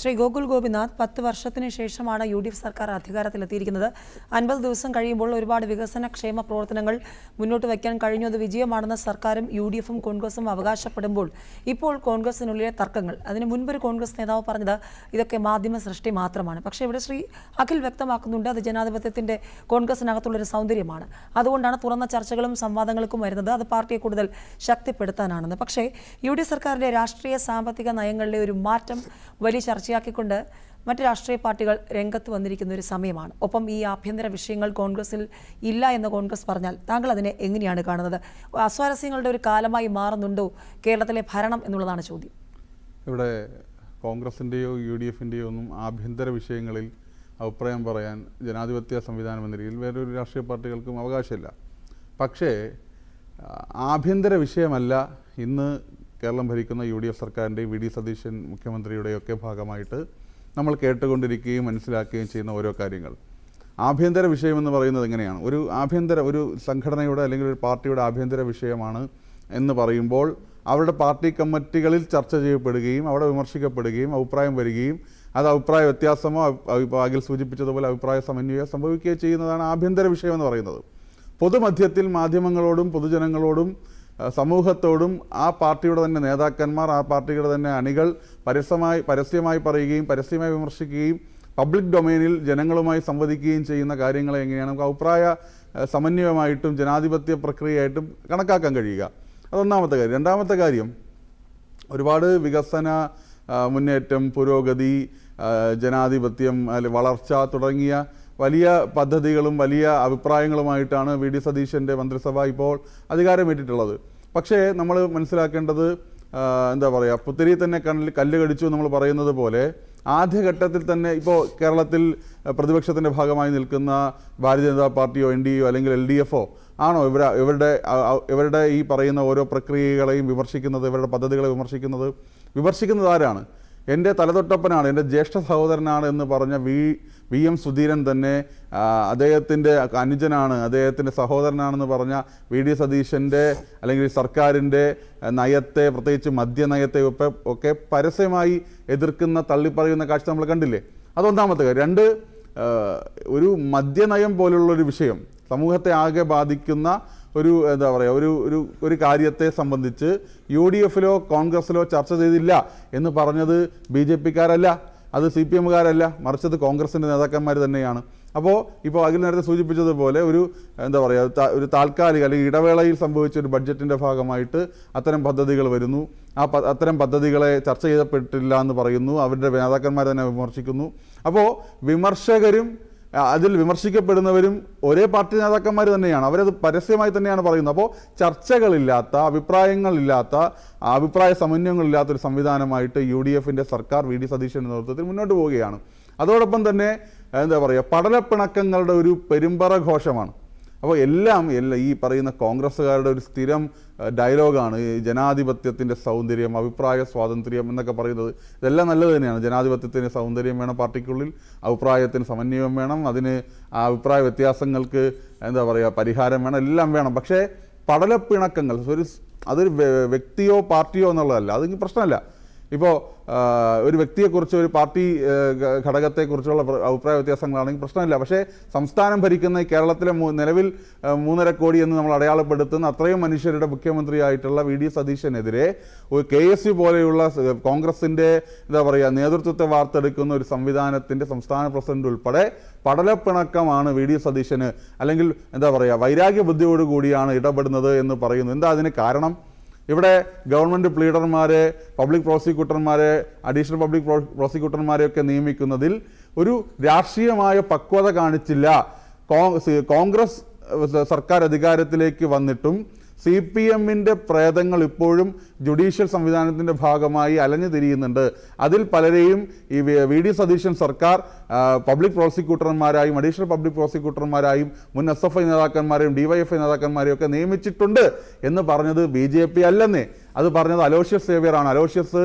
ശ്രീ ഗോകുൽ ഗോപിനാഥ് 10 വർഷത്തിന് ശേഷമാണ് UDF സർക്കാർ അധികാരത്തിലെത്തിയിരിക്കുന്നത്. 50 ദിവസം കഴിയുമ്പോൾ ഒരുപാട് വികസന ക്ഷേമ പ്രവർത്തനങ്ങൾ മുന്നോട്ട് വയ്ക്കാൻ കഴിഞ്ഞത് വിജയമാണെന്ന് സർക്കാരും UDFും കോൺഗ്രസും അവകാശപ്പെടുമ്പോൾ ഇപ്പോൾ കോൺഗ്രസിനുള്ളിലെ തർക്കങ്ങൾ. അതിന് മുൻപൊരു കോൺഗ്രസ് നേതാവ് പറഞ്ഞത് ഇതൊക്കെ മാധ്യമ സൃഷ്ടി മാത്രമാണ്. പക്ഷേ ഇവിടെ ശ്രീ അഖിൽ വ്യക്തമാക്കുന്നുണ്ട് അത് ജനാധിപത്യത്തിന്റെ കോൺഗ്രസിനകത്തുള്ളൊരു സൗന്ദര്യമാണ്. അതുകൊണ്ടാണ് തുറന്ന ചർച്ചകളും സംവാദങ്ങൾക്കും വരുന്നത്. അത് പാർട്ടിയെ കൂടുതൽ ശക്തിപ്പെടുത്താനാണെന്ന്. പക്ഷേ UDF സർക്കാരിന്റെ രാഷ്ട്രീയ സാമ്പത്തിക നയങ്ങളിലെ ഒരു മാറ്റം വലിയ ചർച്ചയാക്കിക്കൊണ്ട് മറ്റ് രാഷ്ട്രീയ പാർട്ടികൾ രംഗത്ത് വന്നിരിക്കുന്ന ഒരു സമയമാണ്. ഒപ്പം ഈ ആഭ്യന്തര വിഷയങ്ങൾ കോൺഗ്രസിൽ ഇല്ല എന്ന് കോൺഗ്രസ് പറഞ്ഞാൽ താങ്കൾ അതിനെ എങ്ങനെയാണ് കാണുന്നത്? അസ്വാരസ്യങ്ങളുടെ ഒരു കാലമായി മാറുന്നുണ്ടോ കേരളത്തിലെ ഭരണം എന്നുള്ളതാണ് ചോദ്യം. ഇവിടെ കോൺഗ്രസിൻ്റെയോ UDFിൻ്റെയോ ഒന്നും ആഭ്യന്തര വിഷയങ്ങളിൽ അഭിപ്രായം പറയാൻ ജനാധിപത്യ സംവിധാനം എന്ന രീതിയിൽ വേറൊരു രാഷ്ട്രീയ പാർട്ടികൾക്കും അവകാശമില്ല. പക്ഷേ ആഭ്യന്തര വിഷയമല്ല ഇന്ന് കേരളം ഭരിക്കുന്ന UDF സർക്കാരിൻ്റെയും VD സതീശൻ മുഖ്യമന്ത്രിയുടെയൊക്കെ ഭാഗമായിട്ട് നമ്മൾ കേട്ടുകൊണ്ടിരിക്കുകയും മനസ്സിലാക്കുകയും ചെയ്യുന്ന ഓരോ കാര്യങ്ങൾ. ആഭ്യന്തര വിഷയമെന്ന് പറയുന്നത് എങ്ങനെയാണ്? ഒരു സംഘടനയുടെ അല്ലെങ്കിൽ ഒരു പാർട്ടിയുടെ ആഭ്യന്തര വിഷയമാണ് എന്ന് പറയുമ്പോൾ അവരുടെ പാർട്ടി കമ്മിറ്റികളിൽ ചർച്ച ചെയ്യപ്പെടുകയും അവിടെ വിമർശിക്കപ്പെടുകയും അഭിപ്രായം വരികയും അത് അഭിപ്രായ വ്യത്യാസമോ അഖിൽ സൂചിപ്പിച്ചതുപോലെ അഭിപ്രായ സമന്വയമോ സംഭവിക്കുകയോ ചെയ്യുന്നതാണ് ആഭ്യന്തര വിഷയമെന്ന് പറയുന്നത്. പൊതുമധ്യത്തിൽ മാധ്യമങ്ങളോടും പൊതുജനങ്ങളോടും സമൂഹത്തോടും ആ പാർട്ടിയുടെ തന്നെ നേതാക്കന്മാർ, ആ പാർട്ടിയുടെ തന്നെ അണികൾ പരസ്യമായി പറയുകയും പരസ്യമായി വിമർശിക്കുകയും പബ്ലിക് ഡൊമൈനിൽ ജനങ്ങളുമായി സംവദിക്കുകയും ചെയ്യുന്ന കാര്യങ്ങളെ എങ്ങനെയാണ് നമുക്ക് അഭിപ്രായ സമന്വയമായിട്ടും ജനാധിപത്യ പ്രക്രിയയായിട്ടും കണക്കാക്കാൻ കഴിയുക? അതൊന്നാമത്തെ കാര്യം. രണ്ടാമത്തെ കാര്യം, ഒരുപാട് വികസന മുന്നേറ്റം, പുരോഗതി, ജനാധിപത്യം, വളർച്ച തുടങ്ങിയ വലിയ പദ്ധതികളും വലിയ അഭിപ്രായങ്ങളുമായിട്ടാണ് VD സതീശൻ്റെ മന്ത്രിസഭ ഇപ്പോൾ അധികാരമേറ്റിട്ടുള്ളത്. പക്ഷേ നമ്മൾ മനസ്സിലാക്കേണ്ടത് എന്താ പറയുക, പുത്തിരി തന്നെ കല്ല് കടിച്ചു നമ്മൾ പറയുന്നത് പോലെ ആദ്യഘട്ടത്തിൽ തന്നെ ഇപ്പോൾ കേരളത്തിൽ പ്രതിപക്ഷത്തിൻ്റെ ഭാഗമായി നിൽക്കുന്ന ഭാരതീയ ജനതാ പാർട്ടിയോ NDAയോ അല്ലെങ്കിൽ LDFോ ആണോ ഇവരുടെ ഈ പറയുന്ന ഓരോ പ്രക്രിയകളെയും വിമർശിക്കുന്നത്, ഇവരുടെ പദ്ധതികളെ വിമർശിക്കുന്നത് ആരാണ്? എൻ്റെ തലതൊട്ടപ്പനാണ്, എൻ്റെ ജ്യേഷ്ഠ സഹോദരനാണ് എന്ന് പറഞ്ഞ VM സുധീരൻ തന്നെ അദ്ദേഹത്തിൻ്റെ അനുജനാണ്, അദ്ദേഹത്തിൻ്റെ സഹോദരനാണെന്ന് പറഞ്ഞ VD സതീശൻ്റെ അല്ലെങ്കിൽ സർക്കാരിൻ്റെ നയത്തെ, പ്രത്യേകിച്ച് മദ്യനയത്തെ ഒക്കെ പരസ്യമായി എതിർക്കുന്ന തള്ളിപ്പറയുന്ന കാഴ്ച നമ്മൾ കണ്ടില്ലേ? അതൊന്നാമത്തെ കാര്യം. രണ്ട്, ഒരു മദ്യനയം പോലുള്ളൊരു വിഷയം സമൂഹത്തെ ആകെ ബാധിക്കുന്ന എന്താ പറയുക ഒരു കാര്യത്തെ സംബന്ധിച്ച് UDFിലോ കോൺഗ്രസിലോ ചർച്ച ചെയ്തില്ല എന്ന് പറഞ്ഞത് BJPക്കാരല്ല, അത് CPMകാരല്ല, മറിച്ചത് കോൺഗ്രസിൻ്റെ നേതാക്കന്മാർ തന്നെയാണ്. അപ്പോൾ ഇപ്പോൾ അഖിൽ നേരത്തെ സൂചിപ്പിച്ചതുപോലെ എന്താ പറയുക, ഒരു താൽക്കാലിക അല്ലെങ്കിൽ ഇടവേളയിൽ സംഭവിച്ച ഒരു ബഡ്ജറ്റിൻ്റെ ഭാഗമായിട്ട് അത്തരം പദ്ധതികൾ വരുന്നു. അത്തരം പദ്ധതികളെ ചർച്ച ചെയ്യപ്പെട്ടില്ല എന്ന് പറയുന്നു, അവരുടെ നേതാക്കന്മാർ തന്നെ വിമർശിക്കുന്നു. അപ്പോൾ വിമർശകരും അതിൽ വിമർശിക്കപ്പെടുന്നവരും ഒരേ പാർട്ടി നേതാക്കന്മാർ തന്നെയാണ്, അവരത് പരസ്യമായി തന്നെയാണ് പറയുന്നത്. അപ്പോൾ ചർച്ചകളില്ലാത്ത, അഭിപ്രായ സമന്വയങ്ങളില്ലാത്തൊരു സംവിധാനമായിട്ട് UDFിൻ്റെ സർക്കാർ VD സതീശൻ്റെ നേതൃത്വത്തിൽ മുന്നോട്ട് പോവുകയാണ്. അതോടൊപ്പം തന്നെ എന്താ പറയുക, പടലപ്പിണക്കങ്ങളുടെ ഒരു പെരുമ്പറ ഘോഷമാണ്. അപ്പോൾ എല്ലാം ഈ പറയുന്ന കോൺഗ്രസ്സുകാരുടെ ഒരു സ്ഥിരം ഡയലോഗാണ് ഈ ജനാധിപത്യത്തിൻ്റെ സൗന്ദര്യം, അഭിപ്രായ സ്വാതന്ത്ര്യം എന്നൊക്കെ പറയുന്നത്. ഇതെല്ലാം നല്ലത് തന്നെയാണ്. ജനാധിപത്യത്തിന് സൗന്ദര്യം വേണം, പാർട്ടിക്കുള്ളിൽ അഭിപ്രായത്തിന് സമന്വയം വേണം, അതിന് ആ അഭിപ്രായ വ്യത്യാസങ്ങൾക്ക് എന്താ പറയുക പരിഹാരം വേണം, എല്ലാം വേണം. പക്ഷേ പടലപ്പിണക്കങ്ങൾ അതൊരു വ്യക്തിയോ പാർട്ടിയോ എന്നുള്ളതല്ല, അതെങ്കിൽ പ്രശ്നമല്ല. ഇപ്പോൾ ഒരു വ്യക്തിയെക്കുറിച്ച്, ഒരു പാർട്ടി ഘടകത്തെക്കുറിച്ചുള്ള അഭിപ്രായ വ്യത്യാസങ്ങളാണെങ്കിൽ പ്രശ്നമില്ല. പക്ഷേ സംസ്ഥാനം ഭരിക്കുന്ന ഈ കേരളത്തിലെ നിലവിൽ 3.5 കോടി എന്ന് നമ്മൾ അടയാളപ്പെടുത്തുന്ന അത്രയും മനുഷ്യരുടെ മുഖ്യമന്ത്രിയായിട്ടുള്ള VD സതീശനെതിരെ ഒരു KSU പോലെയുള്ള കോൺഗ്രസിൻ്റെ എന്താ പറയുക നേതൃത്വത്തെ വാർത്തെടുക്കുന്ന ഒരു സംവിധാനത്തിൻ്റെ സംസ്ഥാന പ്രസിഡന്റ് ഉൾപ്പെടെ പടലപ്പിണക്കമാണ് VD സതീശന്, അല്ലെങ്കിൽ എന്താ പറയുക വൈരാഗ്യ ബുദ്ധിയോടുകൂടിയാണ് ഇടപെടുന്നത് എന്ന് പറയുന്നു. എന്താ അതിന് കാരണം? ഇവിടെ ഗവൺമെൻറ് പ്ലീഡർമാരെ, പബ്ലിക് പ്രോസിക്യൂട്ടർമാരെ, അഡീഷണൽ പബ്ലിക് പ്രോസിക്യൂട്ടർമാരെയൊക്കെ നിയമിക്കുന്നതിൽ ഒരു രാഷ്ട്രീയമായ പക്വത കാണിച്ചില്ല. കോൺഗ്രസ് സർക്കാർ അധികാരത്തിലേക്ക് വന്നിട്ടും CPMൻ്റെ പ്രേതങ്ങൾ ഇപ്പോഴും ജുഡീഷ്യൽ സംവിധാനത്തിൻ്റെ ഭാഗമായി അലഞ്ഞു തിരിയുന്നുണ്ട്. അതിൽ പലരെയും ഈ VD സതീശൻ സർക്കാർ പബ്ലിക് പ്രോസിക്യൂട്ടർമാരായും അഡീഷണൽ പബ്ലിക് പ്രോസിക്യൂട്ടർമാരായും മുൻ SFI നേതാക്കന്മാരെയും DYFI നേതാക്കന്മാരെയും ഒക്കെ നിയമിച്ചിട്ടുണ്ട് എന്ന് പറഞ്ഞത് BJP അല്ലെന്നേ. അത് പറഞ്ഞത് അലോഷ്യസ് സേവ്യറാണ്. അലോഷ്യസ്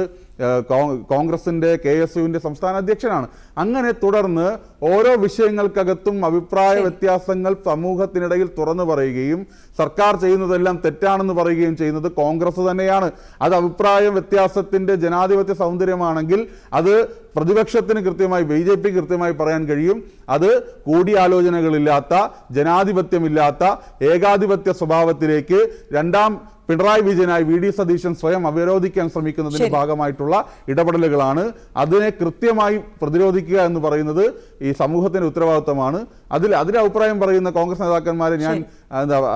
കോൺഗ്രസിൻ്റെ KSUവിൻ്റെ സംസ്ഥാന അധ്യക്ഷനാണ്. അങ്ങനെ തുടർന്ന് ഓരോ വിഷയങ്ങൾക്കകത്തും അഭിപ്രായ വ്യത്യാസങ്ങൾ സമൂഹത്തിനിടയിൽ തുറന്നു പറയുകയും സർക്കാർ ചെയ്യുന്നതെല്ലാം തെറ്റാണെന്ന് പറയുകയും ചെയ്യുന്നത് കോൺഗ്രസ് തന്നെയാണ്. അത് അഭിപ്രായ വ്യത്യാസത്തിൻ്റെ ജനാധിപത്യ സൗന്ദര്യമാണെങ്കിൽ അത് പ്രതിപക്ഷത്തിന് കൃത്യമായി BJP കൃത്യമായി പറയാൻ കഴിയും. അത് കൂടിയാലോചനകളില്ലാത്ത, ജനാധിപത്യമില്ലാത്ത, ഏകാധിപത്യ സ്വഭാവത്തിലേക്ക് രണ്ടാം പിണറായി വിജയനായി VD സതീശൻ സ്വയം അവരോധിക്കാൻ ശ്രമിക്കുന്നതിന്റെ ഭാഗമായിട്ടുള്ള ഇടപെടലുകളാണ്. അതിനെ കൃത്യമായി പ്രതിരോധിക്കുക എന്ന് പറയുന്നത് ഈ സമൂഹത്തിന്റെ ഉത്തരവാദിത്തമാണ്. അതിലെ അഭിപ്രായം പറയുന്ന കോൺഗ്രസ് നേതാക്കന്മാരെ ഞാൻ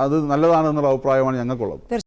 അത് നല്ലതാണെന്നുള്ള അഭിപ്രായമാണ് ഞങ്ങൾക്കുള്ളത്.